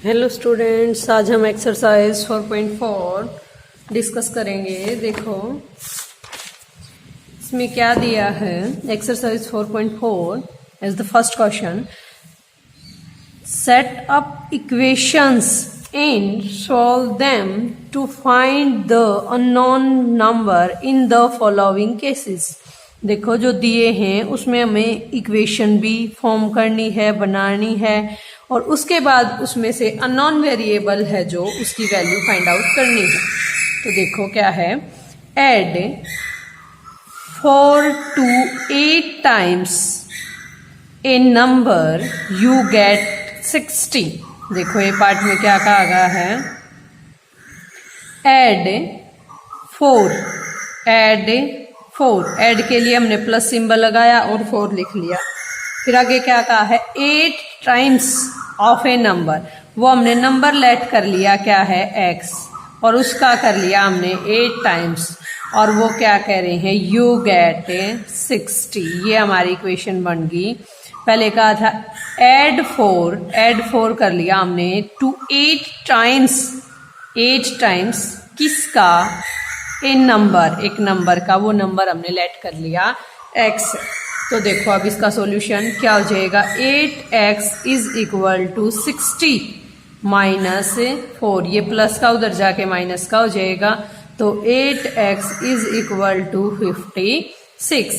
Hello students, आज हम exercise 4.4 discuss करेंगे। देखो इसमें क्या दिया है। Exercise 4.4 is the first question. Set up equations and solve them to find the unknown number in the following cases. देखो जो दिए हैं उसमें हमें इक्वेशन भी फॉर्म करनी है, बनानी है, और उसके बाद उसमें से अननोन वेरिएबल है जो उसकी वैल्यू फाइंड आउट करनी है। तो देखो क्या है। Add 4 to 8 times a number you get 60। देखो ये पार्ट में क्या कहा गया है। एड 4 ऐड के लिए हमने प्लस सिंबल लगाया और 4 लिख लिया। फिर आगे क्या कहा है। 8 टाइम्स ऑफ ए नंबर, वो हमने नंबर लेट कर लिया क्या है x, और उसका कर लिया हमने 8 टाइम्स, और वो क्या कह रहे हैं यू गेट 60। ये हमारी इक्वेशन बन गई। पहले कहा था एड 4 कर लिया हमने टू 8 टाइम्स किसका, ए नंबर, एक नंबर का, वो नंबर हमने लेट कर लिया x। तो देखो अब इसका सॉल्यूशन क्या हो जाएगा। 8x is equal to 60 minus 4, ये प्लस का उधर जाके माइनस का हो जाएगा। तो 8x is equal to 56।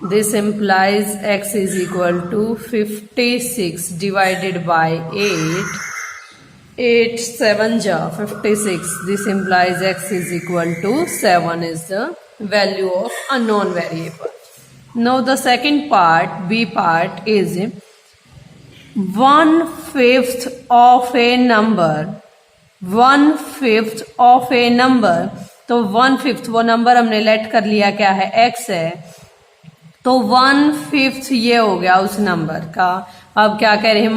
This implies x is equal to 56 divided by 8 7 जा 56। This implies x is equal to 7 is the value of unknown variable. Now the second part, B part, is 1/5 of a number. 1/5 of a number. तो 1/5 वो number हमने late कर लिया क्या है x है, तो 1/5 ये हो गया उस नंबर का। अब क्या कह रहे हैं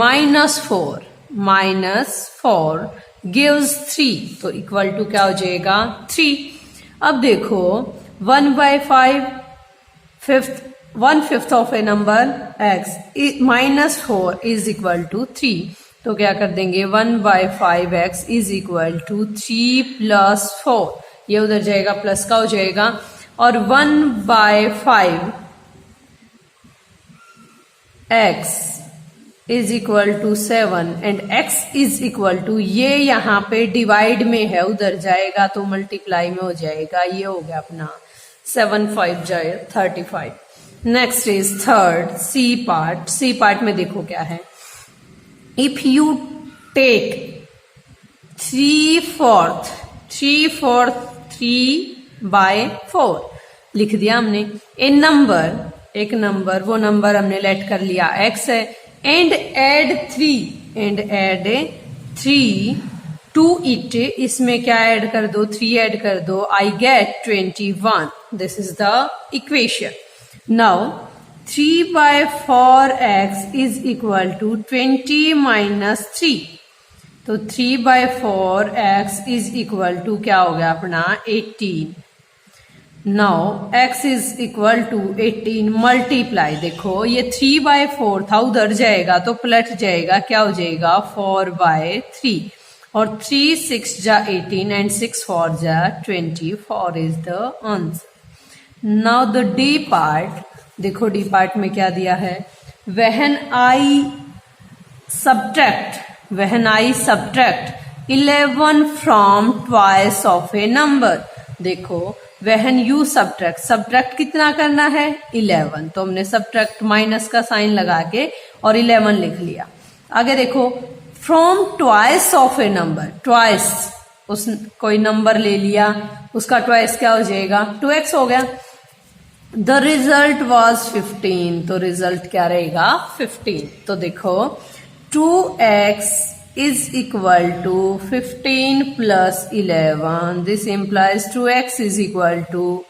-4 gives 3, तो इक्वल टू क्या हो जाएगा 3। अब देखो 1/5 of a number x -4 is equal to 3, तो क्या कर देंगे 1/5x इज इक्वल टू 3 + 4, ये उधर जाएगा प्लस का हो जाएगा, और 1/5x is equal to 7 and x is equal to, ये यहाँ पे डिवाइड में है, उधर जाएगा तो मल्टीप्लाई में हो जाएगा। ये हो गया अपना 7 5 जाए 35। Next is third C part में देखो क्या है। इफ यू टेक 3/4 3/4 लिख दिया हमने। एक नंबर वो नंबर हमने लेट कर लिया x है, एंड एड 3 टू इट, इसमें क्या ऐड कर दो 3 ऐड कर दो, I get 21। This is the equation. Now 3/4x is equal to 20 - 3, तो 3/4x इज इक्वल टू क्या हो गया अपना 18। Now x is equal to 18 multiply, देखो ये 3/4 था, उधर जाएगा तो पलट जाएगा, क्या हो जाएगा 4/3, और 3 6 जा 18 एंड 6 4 जा 24 is the answer. Now the D part, देखो डी पार्ट में क्या दिया है। When I subtract 11 from twice of a number. देखो व्हेन यू सब्ट्रैक्ट कितना करना है 11, तो हमने सब्ट्रैक्ट माइनस का साइन लगा के और 11 लिख लिया। आगे देखो from twice of a number, twice उस कोई नंबर ले लिया, उसका ट्वाइस क्या हो जाएगा 2x हो गया। द रिजल्ट वॉज 15, तो रिजल्ट क्या रहेगा 15। तो देखो 2x is equal to 15 + 11, this implies 2x is equal to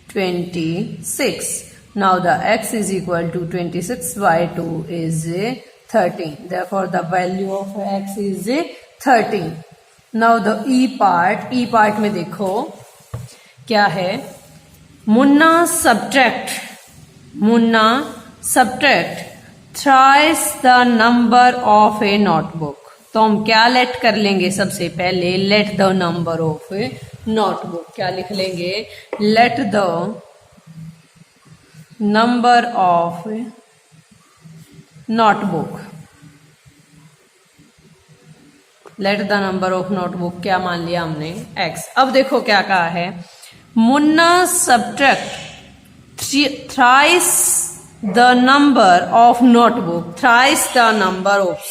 26। Now the x is equal to 26/2 is 13, therefore the value of x is 13. Now the E part में देखो क्या है। Munna subtract thrice the number of a notebook, तो हम क्या late कर लेंगे, सबसे पहले late the number of notebook, क्या लिख लेंगे, late the number of notebook, late the number of notebook क्या मान लिया हमने, x। अब देखो क्या कहा है, Munna subtract thrice the number of notebook, thrice the number of,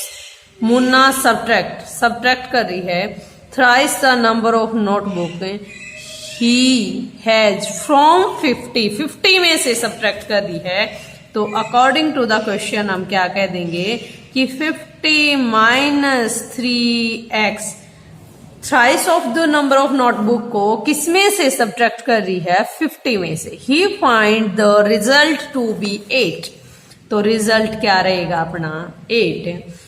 Munna subtract कर रही है, thrice the number of notebook he has from 50 में से सब्ट्रैक्ट कर रही है। तो अकॉर्डिंग टू द क्वेश्चन हम क्या कह देंगे कि 50 minus 3x, thrice of the number of notebook को किसमें से सब्ट्रैक्ट कर रही है, 50 में से। He find the result to be 8, तो रिजल्ट क्या रहेगा अपना 8।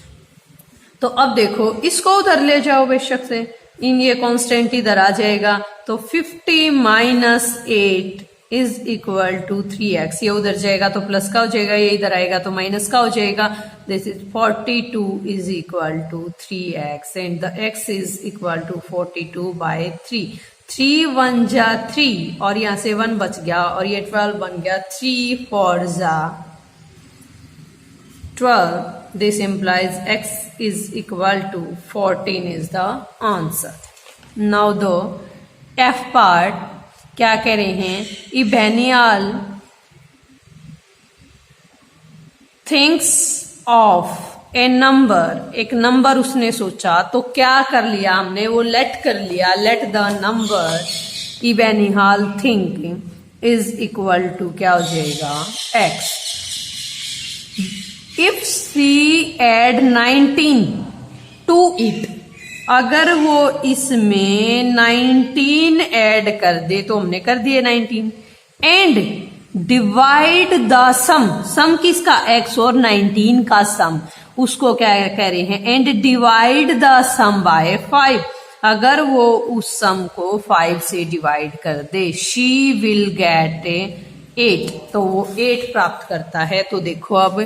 तो अब देखो इसको उधर ले जाओ बेशक से, इन ये कांस्टेंट इधर आ जाएगा, तो 50 minus 8 is equal to 3x, ये उधर जाएगा तो प्लस का हो जाएगा, ये इधर आएगा तो माइनस का हो जाएगा। This is 42 is equal to 3x and the x is equal to 42/3। 3 1 जा 3 और यहां से 1 बच गया और ये 12 बन गया, 3 4 जा 12। This implies x is equal to 14 is the answer. Now the F part क्या कह रहे हैं, इबेनियल थिंक्स ऑफ ए नंबर, एक नंबर उसने सोचा, तो क्या कर लिया हमने, वो लेट कर लिया, लेट द नंबर इबेनियल थिंक इज इक्वल टू क्या हो जाएगा x। If see add 19 to it, अगर वो इसमें 19 ऐड कर दे, तो हमने कर दिए 19, एंड डिवाइड द सम किसका, x और 19 का सम, उसको क्या कह रहे हैं, and divide the sum by 5, अगर वो उस सम को 5 से डिवाइड कर दे, शी विल गेट 8, तो वो 8 प्राप्त करता है। तो देखो अब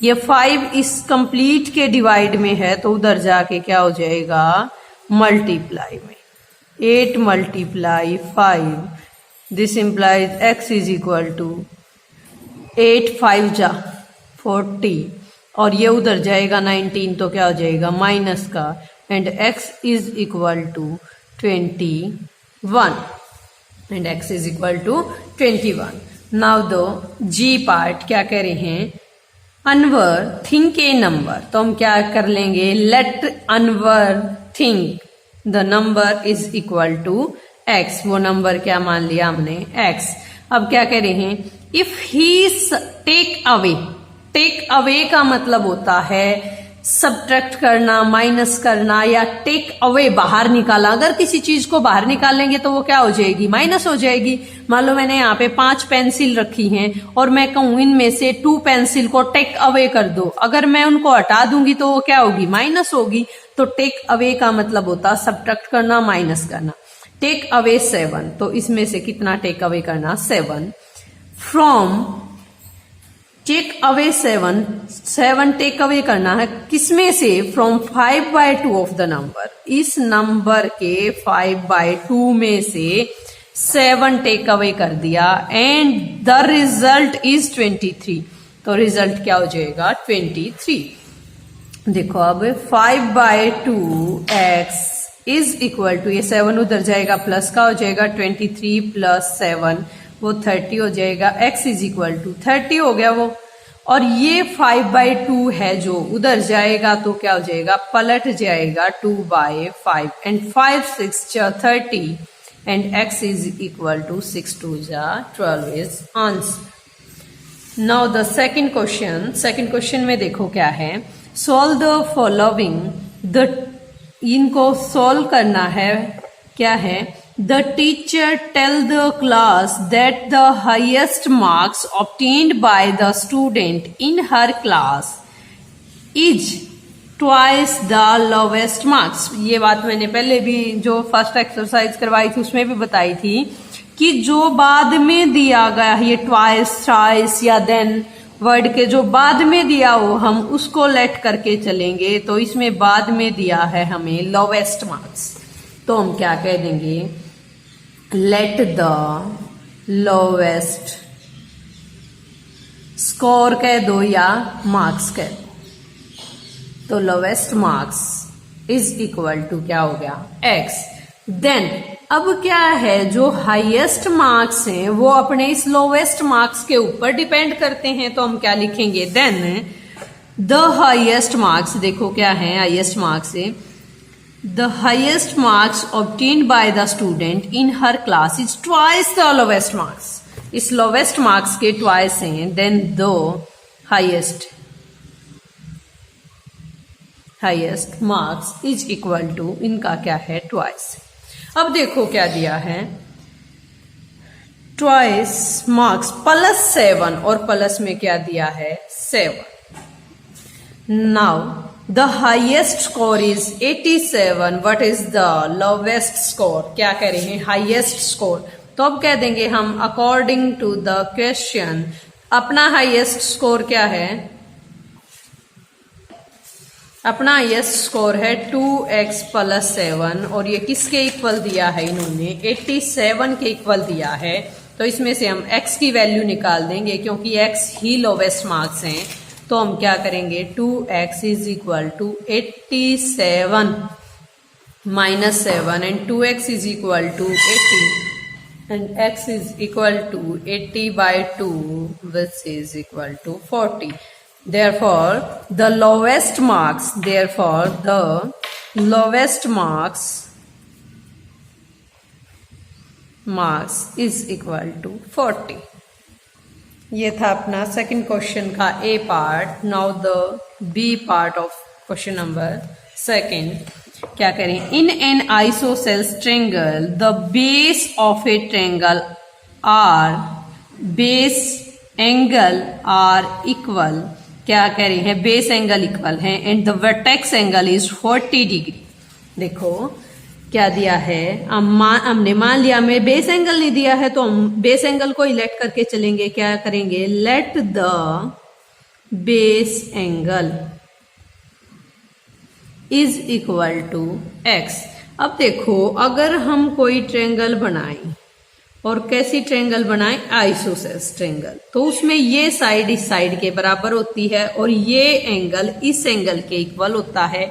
ये 5 इस कंप्लीट के डिवाइड में है, तो उधर जाके क्या हो जाएगा, मल्टीप्लाई में, 8 multiply 5, this implies x is equal to 8 5 जा 40, और ये उधर जाएगा 19, तो क्या हो जाएगा माइनस का, and x is equal to 21, and x is equal to 21। Now दो जी पार्ट क्या कह रहे हैं, अनवर थिंक ए नंबर, तो हम क्या कर लेंगे, लेट अनवर think the number is equal to x, वो नंबर क्या मान लिया हमने x। अब क्या कह रहे हैं, इफ ही टेक अवे का मतलब होता है सब्ट्रैक्ट करना, माइनस करना, या टेक अवे बाहर निकाला। अगर किसी चीज को बाहर निकालेंगे तो वो क्या हो जाएगी, माइनस हो जाएगी। मान लो मैंने यहाँ पे 5 पेंसिल रखी हैं और मैं कहूं इनमें से 2 पेंसिल को टेक अवे कर दो, अगर मैं उनको हटा दूंगी तो वो क्या होगी, माइनस होगी। तो टेक अवे का मतलब होता सब्ट्रैक्ट करना, माइनस करना। टेक अवे 7, तो इसमें से कितना टेक अवे करना, 7। From take away 7 take away करना है किसमें से, फ्रॉम 5/2 ऑफ द नंबर, इस नंबर के 5/2 में से 7 टेक अवे कर दिया, एंड द रिजल्ट इज 23, तो रिजल्ट क्या हो जाएगा 23। देखो अब 5/2 x इज इक्वल टू, ये 7 उधर जाएगा प्लस का हो जाएगा, 23 प्लस 7 वो 30 हो जाएगा, x इज इक्वल टू 30 हो गया वो। और ये 5/2 है जो उधर जाएगा तो क्या हो जाएगा, पलट जाएगा 2/5, and 5 6 30, and x is equal to 6 2 12 is answer. Now the second question में देखो क्या है, सॉल्व द फॉलोइंग, इनको सॉल्व करना है, क्या है, the teacher tell the class that the highest marks obtained by the student in her class is twice the lowest marks। ये बात मैंने पहले भी जो फर्स्ट एक्सरसाइज करवाई थी उसमें भी बताई थी कि जो बाद में दिया गया ये ट्वाइस, थ्राइस या देन, वर्ड के जो बाद में दिया हो हम उसको लेट करके चलेंगे, तो इसमें बाद में दिया है हमें लोवेस्ट मार्क्स, तो हम क्या कह देंगे, लेट द लोवेस्ट स्कोर कह दो या मार्क्स कह दो, तो lowest marks is equal to क्या हो गया, एक्स। देन अब क्या है, जो हाईएस्ट मार्क्स हैं वो अपने इस लोवेस्ट मार्क्स के ऊपर डिपेंड करते हैं, तो हम क्या लिखेंगे, देन द हाईएस्ट मार्क्स, देखो क्या है हाईएस्ट मार्क्स है, the highest marks obtained by the student in her class is twice the lowest marks, इस लोवेस्ट मार्क्स के ट्वाइस हैं, then the highest marks is equal to, इनका क्या है, ट्वाइस। अब देखो क्या दिया है, ट्वाइस मार्क्स प्लस 7, और प्लस में क्या दिया है, 7। Now the highest score is 87, what is the lowest score, क्या कह रहे हैं, हाईएस्ट स्कोर, तो अब कह देंगे हम अकॉर्डिंग टू द क्वेश्चन, अपना हाईएस्ट स्कोर क्या है, अपना हाईएस्ट स्कोर है 2x + 7, और ये किसके इक्वल दिया है, इन्होंने 87 के इक्वल दिया है, तो इसमें से हम x की वैल्यू निकाल देंगे, क्योंकि x ही लोवेस्ट मार्क्स हैं, तो हम क्या करेंगे, 2x is equal to 87 minus 7 and 2x is equal to 80 and x is equal to 80/2 which is equal to 40। Therefore, the lowest marks is equal to 40। ये था अपना सेकंड क्वेश्चन का A part. Now the B part of question number second, क्या करें, in an isosceles triangle the base of a triangle base angle are equal, क्या कह रहे हैं, बेस एंगल इक्वल है and the vertex angle is 40 degree. देखो क्या दिया है, हमने मान लिया, हमें बेस एंगल नहीं दिया है, तो हम बेस एंगल को ही लेट करके चलेंगे, क्या करेंगे, let the base angle is equal to x. अब देखो अगर हम कोई ट्रायंगल बनाएं, और कैसी ट्रायंगल बनाएं, आइसोसेल्स ट्रायंगल, तो उसमें ये साइड इस साइड के बराबर होती है और ये एंगल इस एंगल के इक्वल होता है,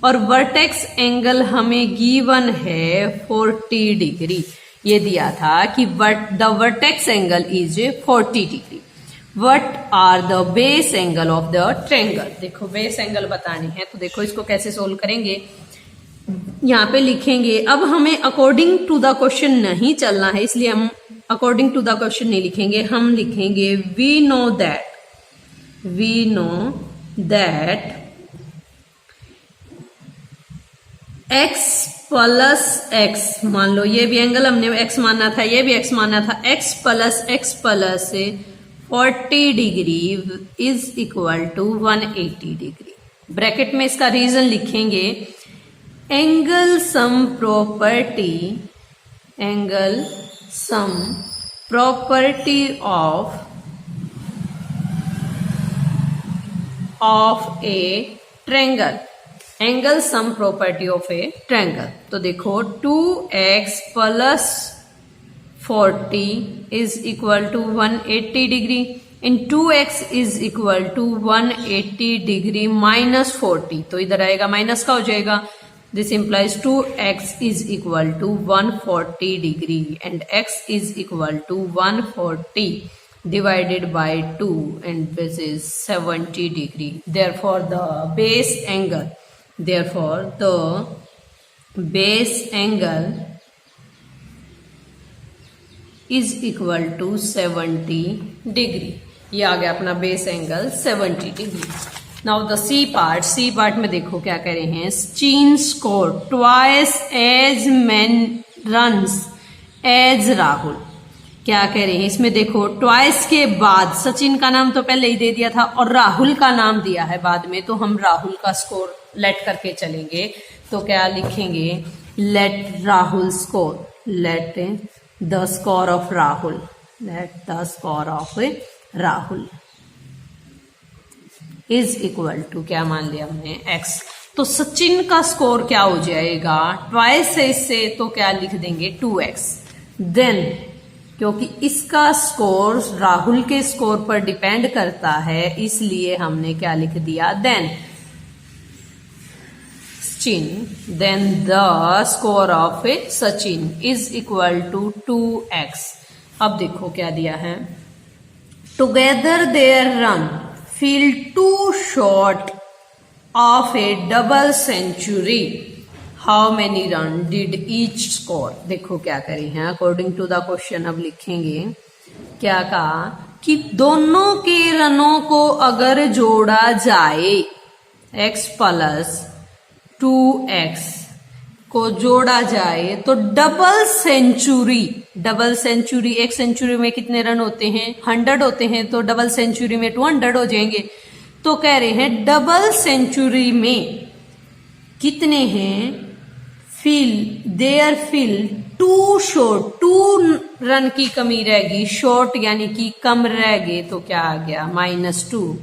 और वर्टेक्स एंगल हमें गिवन है 40 डिग्री। ये दिया था कि the vertex angle is 40 degree. What are the base angle of the triangle, देखो बेस एंगल बतानी है, तो देखो इसको कैसे सोल्व करेंगे, यहाँ पे लिखेंगे। अब हमें अकॉर्डिंग टू द क्वेश्चन नहीं चलना है, इसलिए हम अकॉर्डिंग टू द क्वेश्चन नहीं लिखेंगे, हम लिखेंगे we know that x + x, मान लो ये भी एंगल हमने x माना था, ये भी x माना था, x + x + 40 degree is equal to 180 degree. Bracket में इसका रीजन लिखेंगे, angle sum property of a triangle, angle sum property of a triangle. तो देखो 2x + 40 is equal to 180 degree in 2x is equal to 180 degree minus 40, तो इधर आएगा minus का हो जाएगा। This implies 2x is equal to 140 degree and x is equal to 140 divided by 2 and this is 70 degree. Therefore, the base angle is equal to 70 degree. ये आ गया अपना base angle 70 degree. Now the C part में देखो क्या कह रहे हैं, Sachin score twice as man runs as Rahul. क्या कह रहे हैं इसमें, देखो ट्वाइस के बाद सचिन का नाम तो पहले ही दे दिया था और राहुल का नाम दिया है बाद में, तो हम राहुल का स्कोर लेट करके चलेंगे। तो क्या लिखेंगे, let Rahul score, let the score of Rahul, let the score of Rahul is equal to क्या मान लिया हमने x। तो सचिन का स्कोर क्या हो जाएगा, ट्वाइस है इससे तो क्या लिख देंगे 2x। देन क्योंकि इसका स्कोर राहुल के स्कोर पर डिपेंड करता है इसलिए हमने क्या लिख दिया then Sachin, then the score of Sachin is equal to 2x। अब देखो क्या दिया है, together their run fell two short of a double century, how many run did each score. देखो क्या करी है, अकॉर्डिंग टू द क्वेश्चन अब लिखेंगे। क्या कहा कि दोनों के रनों को अगर जोड़ा जाए, x प्लस 2x को जोड़ा जाए तो डबल सेंचुरी, डबल सेंचुरी, एक सेंचुरी में कितने रन होते हैं 100 होते हैं, तो डबल सेंचुरी में 200 हो जाएंगे। तो कह रहे हैं डबल सेंचुरी में कितने हैं, their fell two short, 2 run की कमी रहेगी, शॉर्ट यानी कि कम रह गए तो क्या आ गया -2।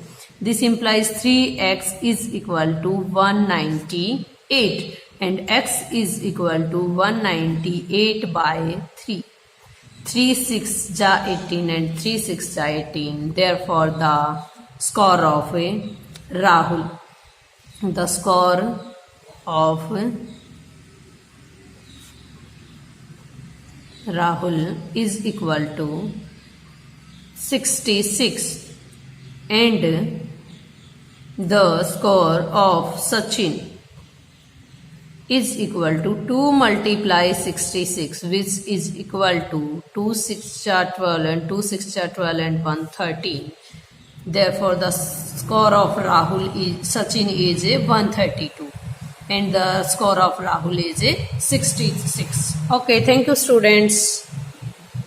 This implies 3x is equal to 198 and x is equal to 198 by 3। 3 6 जा 18 एंड 3 6 जा 18, therefore the score of Rahul, the score of Rahul is equal to 66 and the score of Sachin is equal to 2 multiply 66 which is equal to 2 6 जा 12 and 2 6 जा 12 and 113. Therefore the score of Rahul is Sachin is 132 and the score of Rahul is 66. Okay, thank you students.